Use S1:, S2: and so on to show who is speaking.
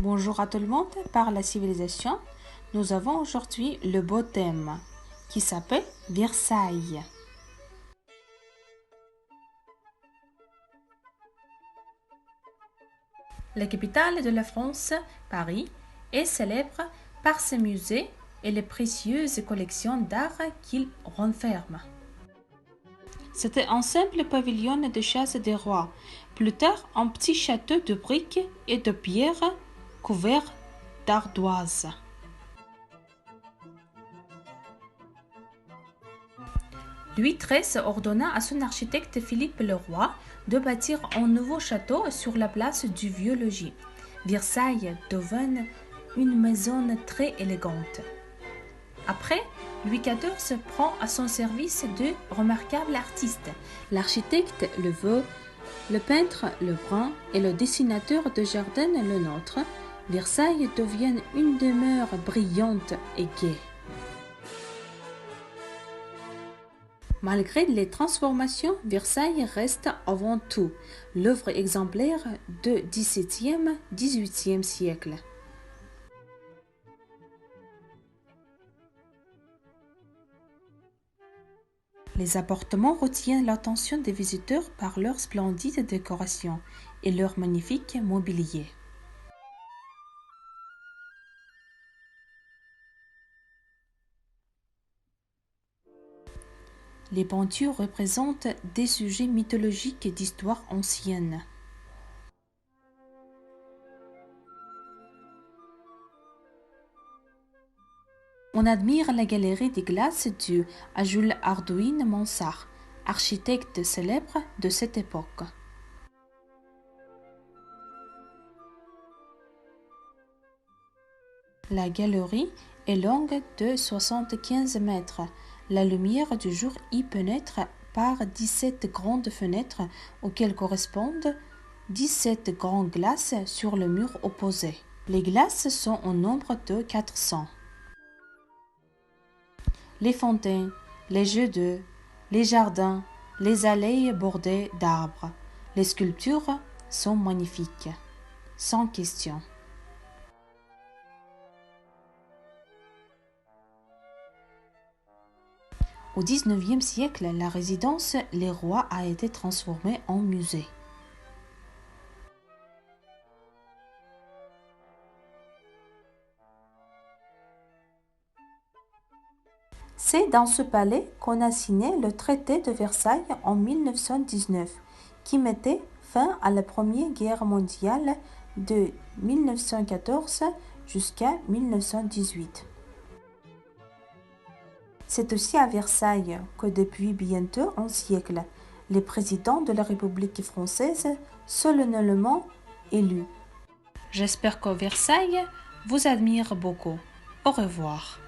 S1: Bonjour à tout le monde, par la civilisation, nous avons aujourd'hui le beau thème qui s'appelle Versailles. La capitale de la France, Paris, est célèbre par ses musées et les précieuses collections d'art qu'il renferme. C'était un simple pavillon de chasse des rois, plus tard un petit château de briques et de pierre couvert d'ardoises. Louis XIII ordonna à son architecte Philippe le Roi de bâtir un nouveau château sur la place du Vieux-Logis. Versailles devint une maison très élégante. Après, Louis XIV prend à son service deux remarquables artistes, l'architecte Le Vau, le peintre Lebrun et le dessinateur de jardin Le Nôtre. Versailles devient une demeure brillante et gaie. Malgré les transformations, Versailles reste avant tout l'œuvre exemplaire du XVIIe-XVIIIe siècle. Les appartements retiennent l'attention des visiteurs par leur splendide décoration et leur magnifique mobilier. Les peintures représentent des sujets mythologiques d'histoire ancienne. On admire la galerie des glaces due à Jules Hardouin-Mansart, architecte célèbre de cette époque. La galerie est longue de 75 mètres. La lumière du jour y pénètre par 17 grandes fenêtres auxquelles correspondent 17 grandes glaces sur le mur opposé. Les glaces sont au nombre de 400. Les fontaines, les jeux d'eau, les jardins, les allées bordées d'arbres, les sculptures sont magnifiques, sans question. Au XIXe siècle, la résidence Les Rois a été transformée en musée. C'est dans ce palais qu'on a signé le traité de Versailles en 1919, qui mettait fin à la Première Guerre mondiale de 1914 jusqu'à 1918. C'est aussi à Versailles que depuis bientôt un siècle, le président de la République française solennellement élu. J'espère que Versailles vous admire beaucoup. Au revoir.